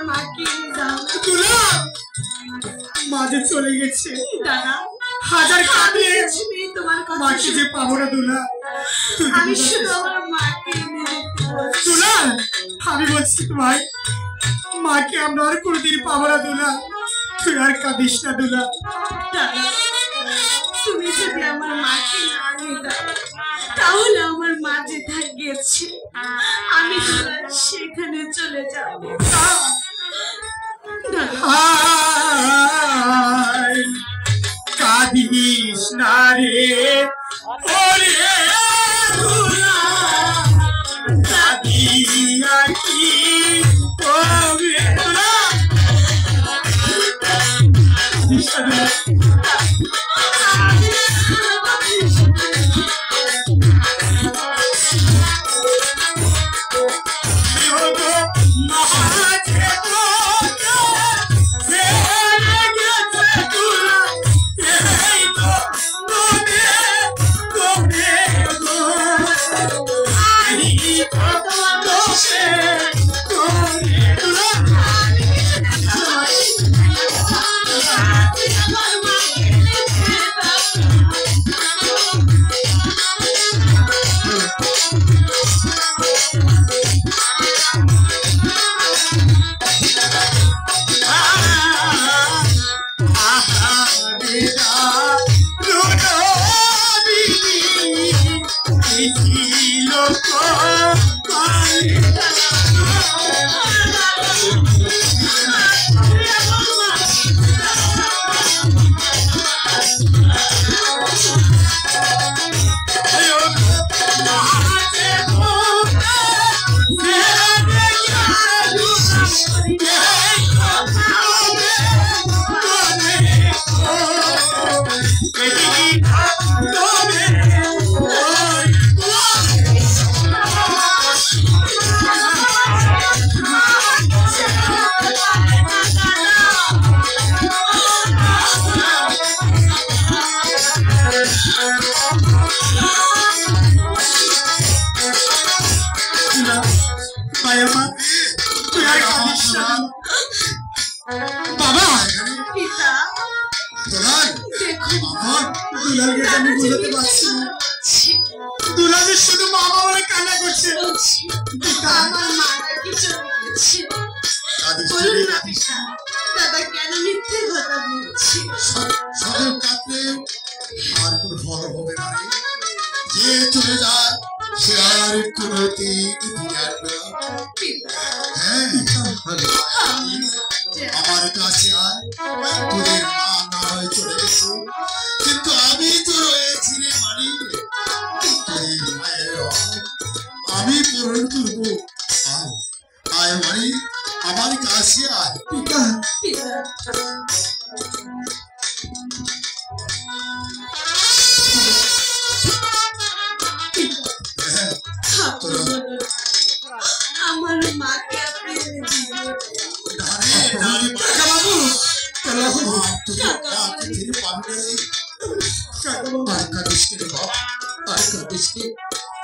মাকে যাও। তুলা মাঝে চলে গেছে দাদা, হাজার কাঁদে তোমার কথা মাকে যে পাবো না তুলা। আমি শুধু আমার মাকে তুলা, আমি বলছি ভাই, মাকে আমরা আর কোনোদিন পাবো না তুলা। তুই আর কাঁদিস না তুলা। দাদা, তুমি যদি আমার মাকে না নিতা, তাহলে আমার মা যেথায় গেছে আমি সেখানে চলে যাব। কাঁদিস না রে ওরে তুলা, কাঁদিয়া কি হবে তুলা। শুধু মা বাবা কান্না করছে। দাদা কেন মিথ্যে কথা বলছি? আর কোন ফল হবে না। যে চলে যায় সে আর কোনদিন ফিরে আসবে না। হ্যাঁ, আমার কাছে আয়। তোদের মা না হয় চলে গেছে, কিন্তু আমি তো রয়েছি রে মানি। আমি পূরণ করবো। আয় মানি, আমার কাছে আয়। পিতা, আমার মাকে আপনি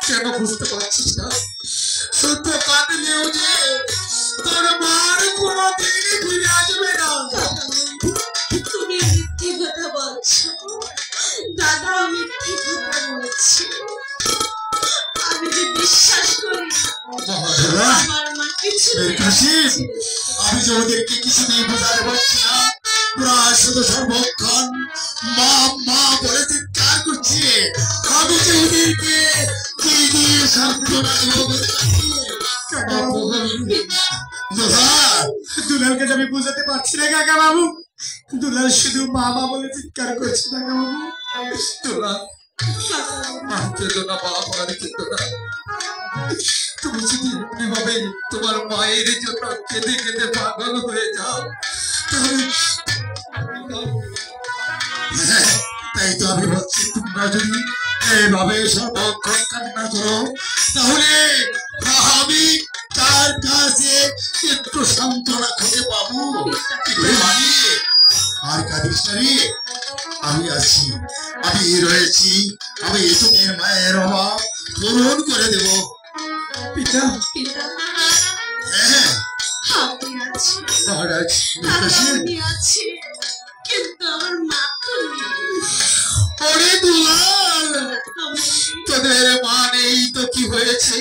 কেন বুঝতে পারছিস না? সত্য কাঁদলেও যে তোর মার কোনদিন ফিরে আসবে না। তুমি মিথ্যে কথা বলছো দাদা, মিথ্যে কথা বলছি। আমি যে বিশ্বাস করি আমার মা কিছু আমি যে ওদেরকে কিছুতেই বোঝাতে পারছি না। প্রায় শুধু সর্বক্ষণ মা মা বলে চিৎকার করছি। আমি যে ওদেরকে কি দিয়ে সান্ত্বনা দেব? দুলালকে আমি বুঝাতে পারছি না কাকা বাবু। দুলাল শুধু বাবা বলে চিৎকার করছে কাকা বাবু। দুলাল চেতনা বাবা বলে চেতনা। তুমি যদি এমনি ভাবে তোমার মায়ের জন্য কেঁদে কেঁদে পাগল হয়ে যাও, তাই তো আমি বলছি, তোমরা যদি এইভাবে সর্বক্ষণ কান্না করো, তাহলে আমি তার কাছে একটু সান্ত্বনা খুঁজে পাবো। মানি আর কাঁদিস না রে, আমি আছি, আমি রয়েছি। আমি তোমার মায়ের অভাব পূরণ করে দেব। পিতা, হ্যাঁ, আপনি আছে, মহারাজ আমি আছে, কিন্তু আমার মা তো নেই। ওরে দুলাল, আমার তোদের মা নেই তো কি হয়েছে,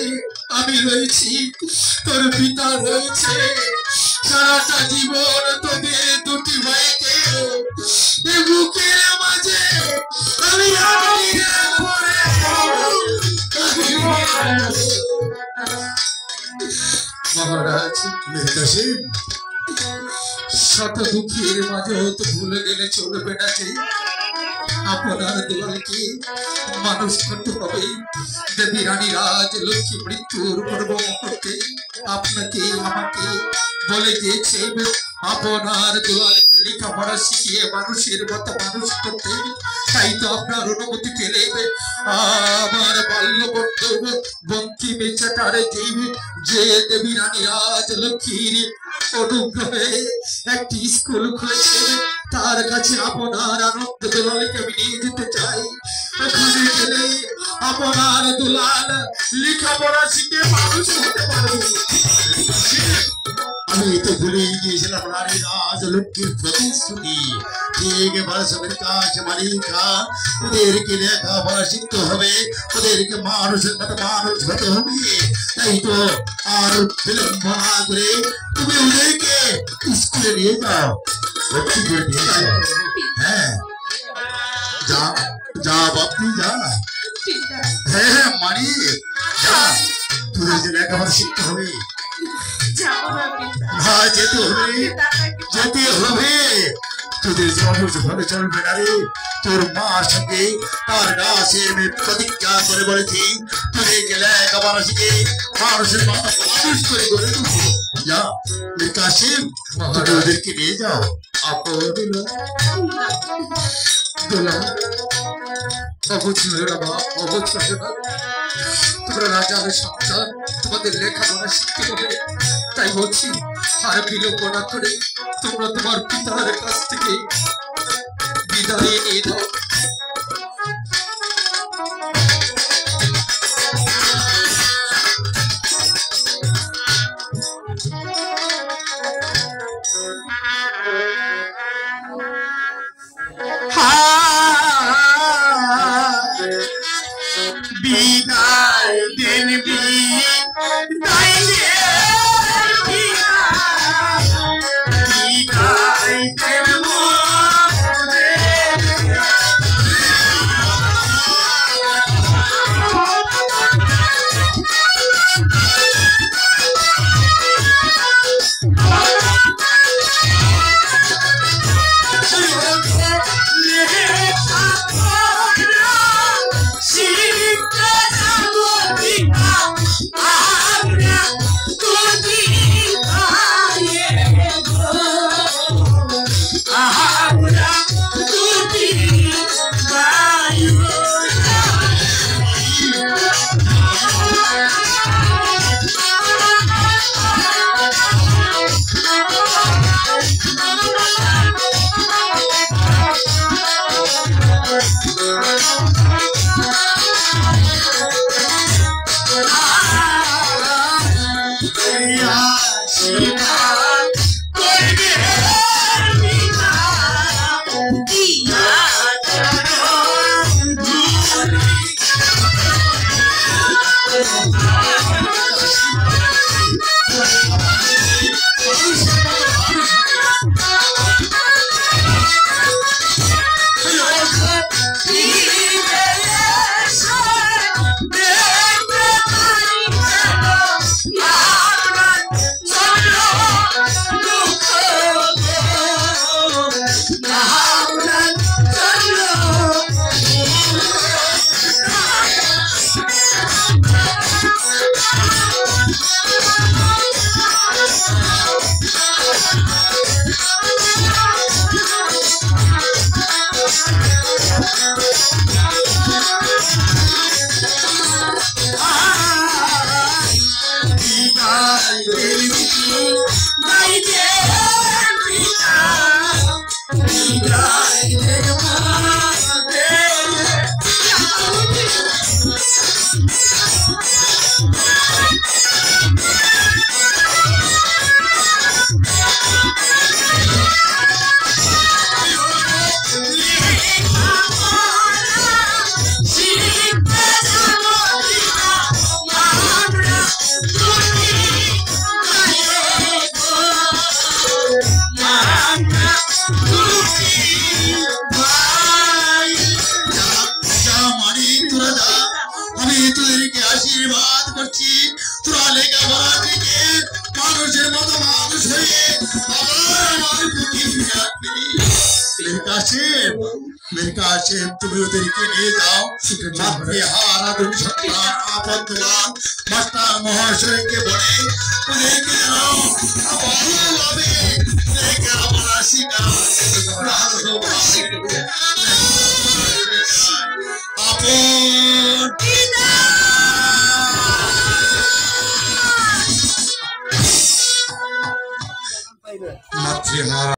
আমি রয়েছি, তোর পিতা রয়েছে। সারাটা জীবন তোদের দুটি ভাইকে এ বুকের মাঝে আমি মহারাজ মেহতাসিন, শত দুঃখের মাঝেও তো ভুলে গেলে চলবে না যে আপনার দুলালকে মানুষ করতে হবে। দেবী রানী রাজ লক্ষ্মী মৃত্যুর পূর্ব মুহূর্তে আপনাকে আমাকে বলে গিয়েছে আপনার দুলালকে লেখাপড়া শিখিয়ে মানুষের মতো মানুষ করতে। তাই তো আপনার অনুমতি পেলে আমার বাল্য বন্ধু বঙ্কিম চ্যাটার্জি যে দেবী রানী রাজ লক্ষ্মীর অনুগ্রহে একটি স্কুল খুলেছে, তার কাছে আপনার আনন্দ দুলালকে আমি নিয়ে যেতে চাই। ওখানে গেলে আপনার দুলাল লেখাপড়া শিখে মানুষ হতে পারবে। আমি তো ভুলে গিয়েছিলাম রানী রাজ লক্ষ্মীর প্রতিশ্রুতি। ঠিক বাসবের কাজ মালিকা ওদেরকে লেখাপড়া শিখতে হবে, ওদেরকে মানুষের মতো মানুষ হতে হবে। তাই তো আর বিলম্ব না করে তুমি ওদেরকে স্কুলে নিয়ে যাও, ভর্তি করে নিয়ে যাও। হ্যাঁ যা যা বাপি যা। পিতা, হ্যাঁ মানি যা, তোদের যে লেখাপড়া শিখতে হবে। যাবো না পিতা, না যেতে হবে, দাদাকে যেতে হবে। তোদের সহজ ভাবে চলবে না রে। তোর মার সঙ্গে তার কাছে আমি প্রতিজ্ঞা করে বলেছি তোদের গেলে লেখাপড়া শিখে মানুষের মাথা মানুষ করে গড়ে তুলবো। যা কাশিম, তোকে ওদেরকে নিয়ে যাও। দোলা অবচয় না বাবা, অবচয় না। তোমরা রাজার সন্তান, তোমাদের লেখাপড়া শিখতে হবে। তাই বলছি আর বিলম্ব না করে তোমরা তোমার পিতার কাছ থেকে বিদায় নিয়ে দাও। বিদায় দেন বিদায় বিদায় দেন আমার বুদ্ধি মেরে কাছে তুমি ওদেরকে নিয়ে যাও মাতৃহারা তুমি সন্তান আপদবান মাস্টার মহাশয়কে বলে ওদেরকে জানাও ভালোভাবে রেখে আমার আশিকা আপন মাতৃহারা